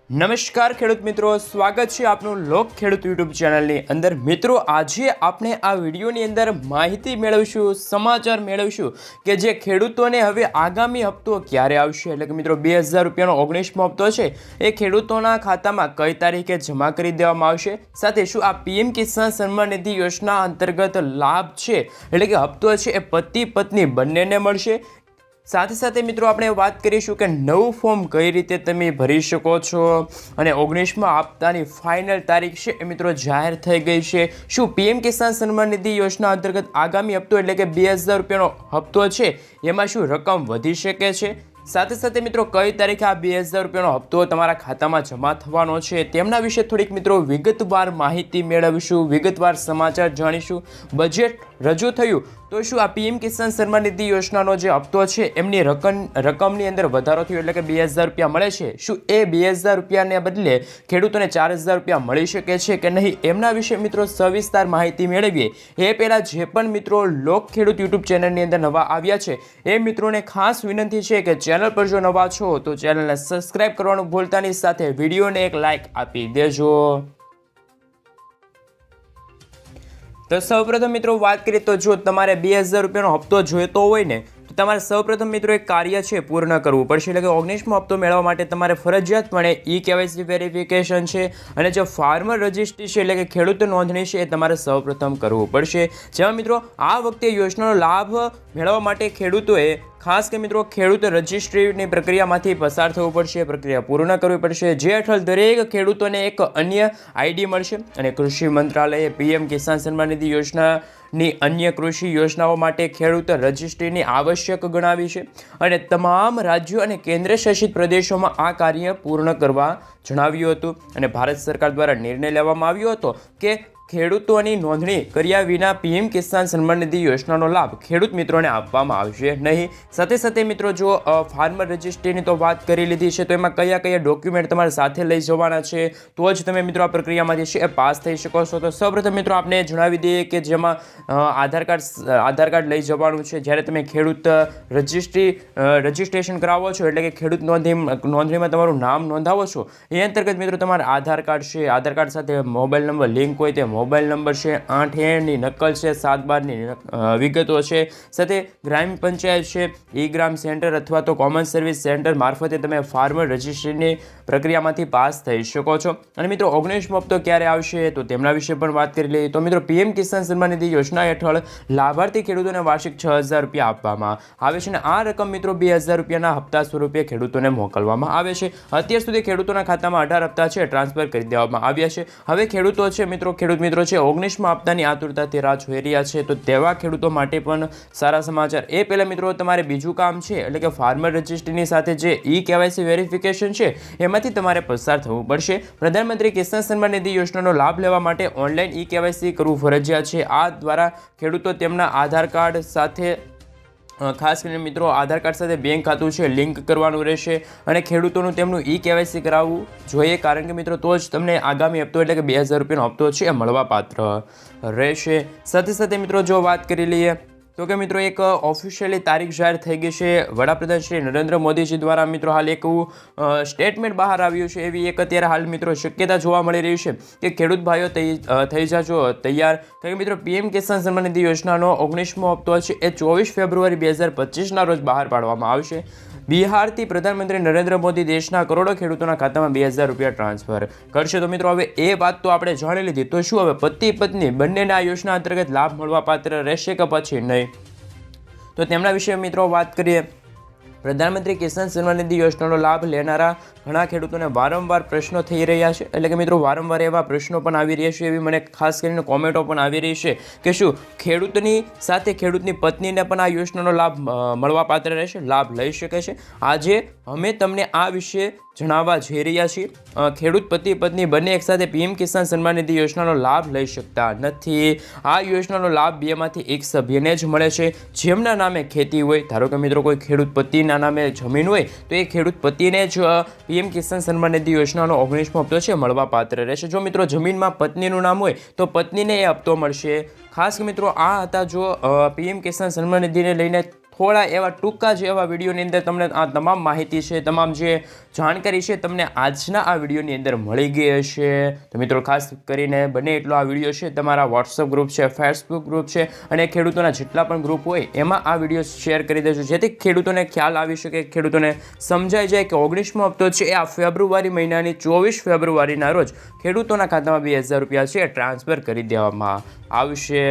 નમસ્કાર ખેડૂત મિત્રો, સ્વાગત છે આપનું લોક ખેડૂત યુટ્યુબ ચેનલની અંદર। મિત્રો, આજે આપણે આ વિડીયોની અંદર માહિતી મેળવીશું, સમાચાર મેળવીશું કે જે ખેડૂતોને હવે આગામી હપ્તો ક્યારે આવશે, એટલે કે મિત્રો 2000 રૂપિયાનો 19મો હપ્તો છે એ ખેડૂતોના ખાતામાં કઈ તારીખે જમા કરી દેવામાં આવશે। સાથે શું આ પીએમ કિસાન સન્માન નિધિ યોજના અંતર્ગત લાભ છે એટલે કે હપ્તો છે એ પતિ પત્ની બંનેને મળશે। સાથે સાથે મિત્રો આપણે વાત કરીશું કે નવું ફોર્મ કઈ રીતે તમે ભરી શકો છો અને 19મા હપ્તાની ફાઇનલ તારીખ છે એ મિત્રો જાહેર થઈ ગઈ છે। શું પીએમ કિસાન સન્માન નિધિ યોજના અંતર્ગત આગામી હપ્તો એટલે કે 2000 રૂપિયાનો હપ્તો છે એમાં શું રકમ વધી શકે છે, સાથે સાથે મિત્રો કઈ તારીખે આ 2000 રૂપિયાનો હપ્તો તમારા ખાતામાં જમા થવાનો છે તેમના વિશે થોડીક મિત્રો વિગતવાર માહિતી મેળવીશું, વિગતવાર સમાચાર જાણીશું। બજેટ રજૂ થયું તો શું આ પીએમ કિસાન સન્માન નિધિ યોજનાનો જે હપ્તો છે એમની રકમની અંદર વધારો થયો એટલે કે 2000 રૂપિયા મળે છે, શું એ 2000 રૂપિયાને બદલે ખેડૂતોને 4000 રૂપિયા મળી શકે છે કે નહીં, એમના વિશે મિત્રો સવિસ્તાર માહિતી મેળવીએ એ પહેલાં જે પણ મિત્રો લોક ખેડૂત યુટ્યુબ ચેનલની અંદર નવા આવ્યા છે એ મિત્રોને ખાસ વિનંતી છે કે ચેનલ પર જો નવા છો તો ચેનલને સબસ્ક્રાઇબ કરવાનું ભૂલતા નહીં, સાથે વિડીયોને એક લાઇક આપી દેજો। તો સૌપ્રથમ મિત્રો વાત કરીએ તો જો તમારે 2000 રૂપિયાનો હપ્તો જોઈતો હોય ને તો તમારે સૌપ્રથમ મિત્રો એક કાર્ય છે પૂર્ણ કરવું પડશે, એટલે કે 19મો હપ્તો મેળવવા માટે તમારે ફરજિયાતપણે KYC વેરિફિકેશન છે અને જે ફાર્મર રજિસ્ટ્રી છે એટલે કે ખેડૂત નોંધણી છે એ તમારે સૌપ્રથમ કરવું પડશે। જેમાં મિત્રો આ વખતે યોજનાનો લાભ મેળવવા માટે ખેડૂતોએ ખાસ કે મિત્રો ખેડૂત રજિસ્ટ્રીની પ્રક્રિયામાંથી પસાર થવું પડશે, પ્રક્રિયા પૂર્ણ કરવી પડશે, જે હેઠળ દરેક ખેડૂતોને એક અન્ય આઈડી મળશે અને કૃષિ મંત્રાલયે પીએમ કિસાન સન્માન નિધિ યોજનાની અન્ય કૃષિ યોજનાઓ માટે ખેડૂત રજિસ્ટ્રીની આવશ્યક ગણાવી છે અને તમામ રાજ્યો અને કેન્દ્ર શાસિત પ્રદેશોમાં આ કાર્ય પૂર્ણ કરવા જણાવ્યું હતું અને ભારત સરકાર દ્વારા નિર્ણય લેવામાં આવ્યો હતો કે ખેડૂતોની નોંધણી કર્યા વિના પીએમ કિસાન સન્માન નિધિ યોજનાનો લાભ ખેડૂત મિત્રોને આપવામાં આવશે નહીં। સાથે સાથે મિત્રો જો ફાર્મર રજિસ્ટ્રીની તો વાત કરી લીધી છે તો એમાં કયા કયા ડોક્યુમેન્ટ તમારે સાથે લઈ જવાના છે તો જ તમે મિત્રો આ પ્રક્રિયામાંથી છે એ પાસ થઈ શકો છો। તો સૌપ્રથમ મિત્રો આપણે જણાવી દઈએ કે જેમાં આધાર કાર્ડ લઈ જવાનું છે જ્યારે તમે ખેડૂત રજિસ્ટ્રેશન કરાવો છો એટલે કે ખેડૂત નોંધણીમાં તમારું નામ નોંધાવો છો એ અંતર્ગત મિત્રો તમારે આધાર કાર્ડ છે, આધાર કાર્ડ સાથે મોબાઈલ નંબર લિંક હોય તે મોબાઈલ નંબર છે, 8 નકલ છે, 7/12 વિગતો છે, સાથે ગ્રામ પંચાયત છે, ઈ ગ્રામ સેન્ટર અથવા તો કોમન સર્વિસ સેન્ટર મારફતે તમે ફાર્મર રજિસ્ટ્રીની પ્રક્રિયામાંથી પાસ થઈ શકો છો। અને મિત્રો 19મો હપ્તો ક્યારે આવશે તો તેમના વિશે પણ વાત કરી લઈએ તો મિત્રો પીએમ કિસાન સન્માન નિધિ યોજના હેઠળ લાભાર્થી ખેડૂતોને વાર્ષિક 6000 રૂપિયા આપવામાં આવે છે અને આ રકમ મિત્રો 2000 રૂપિયાના હપ્તા સ્વરૂપે ખેડૂતોને મોકલવામાં આવે છે। અત્યાર સુધી ખેડૂતોના ખાતામાં 18 હપ્તા છે ટ્રાન્સફર કરી દેવામાં આવ્યા છે। હવે ખેડૂતો છે ખેડૂત મિત્રો છે 19મા હપ્તાની આતુરતાથી રાહ જોઈ રહ્યા છે તો તેવા ખેડૂતો માટે પણ સારા સમાચાર। એ પહેલાં મિત્રો તમારે બીજું કામ છે એટલે કે ફાર્મર રજિસ્ટ્રીની સાથે જે KYC વેરિફિકેશન છે એમાંથી તમારે પસાર થવું પડશે। પ્રધાનમંત્રી કિસાન સન્માન નિધિ યોજનાનો લાભ લેવા માટે ઓનલાઈન KYC કરવું ફરજિયાત છે। આ દ્વારા ખેડૂતો તેમના આધાર કાર્ડ સાથે ખાસ કરીને મિત્રો આધાર કાર્ડ સાથે બેંક ખાતું છે લિંક કરવાનું રહેશે અને ખેડૂતોનું તેમનું KYC કરાવવું જોઈએ, કારણ કે મિત્રો તો જ તમને આગામી હપ્તો એટલે કે 2000 રૂપિયાનો હપ્તો છે એ મળવાપાત્ર રહેશે। સાથે સાથે મિત્રો જો વાત કરી લઈએ તો કે મિત્રો એક ઓફિશિયલી તારીખ જાહેર થઈ ગઈ છે, વડાપ્રધાન શ્રી નરેન્દ્ર મોદીજી દ્વારા મિત્રો હાલ એક સ્ટેટમેન્ટ બહાર આવ્યું છે, એવી એક અત્યારે હાલ મિત્રો શક્યતા જોવા મળી રહી છે કે ખેડૂત ભાઈઓ થઈ જાજો તૈયાર, કારણ કે મિત્રો પીએમ કિસાન સન્માન નિધિ યોજનાનો 19મો હપ્તો છે એ 24 ફેબ્રુઆરી 2025ના રોજ બહાર પાડવામાં આવશે। બિહારથી પ્રધાનમંત્રી નરેન્દ્ર મોદી દેશના કરોડો ખેડૂતોના ખાતામાં 2000 રૂપિયા ટ્રાન્સફર કરશે। તો મિત્રો હવે એ વાત તો આપણે જાણી લીધી, તો શું હવે પતિ પત્ની બંનેને આ યોજના અંતર્ગત લાભ મળવાપાત્ર રહેશે કે પછી નહીં, તો તેમના વિશે મિત્રો વાત કરીએ। પ્રધાનમંત્રી કિસાન સન્માન નિધિ યોજનાનો લાભ લેનારા ઘણા ખેડૂતોને વારંવાર પ્રશ્નો થઈ રહ્યા છે, એટલે કે મિત્રો વારંવાર એવા પ્રશ્નો પણ આવી રહ્યા છે, એવી મને ખાસ કરીને કોમેન્ટો પણ આવી રહી છે કે શું ખેડૂતની સાથે ખેડૂતની પત્નીને પણ આ યોજનાનો લાભ મળવાપાત્ર રહેશે, લાભ લઈ શકે છે। આજે અમે તમને આ વિશે જણાવવા જઈ રહ્યા છીએ। ખેડૂત પતિ પત્ની બંને એકસાથે પીએમ કિસાન સન્માન નિધિ યોજનાનો લાભ લઈ શકતા નથી। આ યોજનાનો લાભ બેમાંથી એક સભ્યને જ મળે છે જેમના નામે ખેતી હોય, ધારો કે મિત્રો કોઈ ખેડૂત પતિના નામે જમીન હોય તો એ ખેડૂત પતિને જ પીએમ કિસાન સન્માન નિધિ યોજનાનો 19મો હપ્તો છે મળવાપાત્ર રહેશે। જો મિત્રો જમીનમાં પત્નીનું નામ હોય તો પત્નીને એ હપ્તો મળશે। ખાસ મિત્રો આ હતા જો પીએમ કિસાન સન્માન નિધિને લઈને થોડા એવા ટૂંકા જ એવા વિડીયોની અંદર તમને આ તમામ માહિતી છે, તમામ જે જાણકારી છે તમને આજના આ વિડીયોની અંદર મળી ગઈ હશે. તો મિત્રો ખાસ કરીને બને એટલો આ વિડીયો છે તમારા વોટ્સઅપ ગ્રુપ છે, ફેસબુક ગ્રુપ છે અને ખેડૂતોના જેટલા પણ ગ્રુપ હોય એમાં આ વિડીયો શેર કરી દેજો, જેથી ખેડૂતોને ખ્યાલ આવી શકે, ખેડૂતોને સમજાઈ જાય કે 19મો હપ્તો છે એ આ ફેબ્રુઆરી મહિનાની 24 ફેબ્રુઆરીના રોજ ખેડૂતોના ખાતામાં 2000 રૂપિયા છે ટ્રાન્સફર કરી દેવામાં આવશે.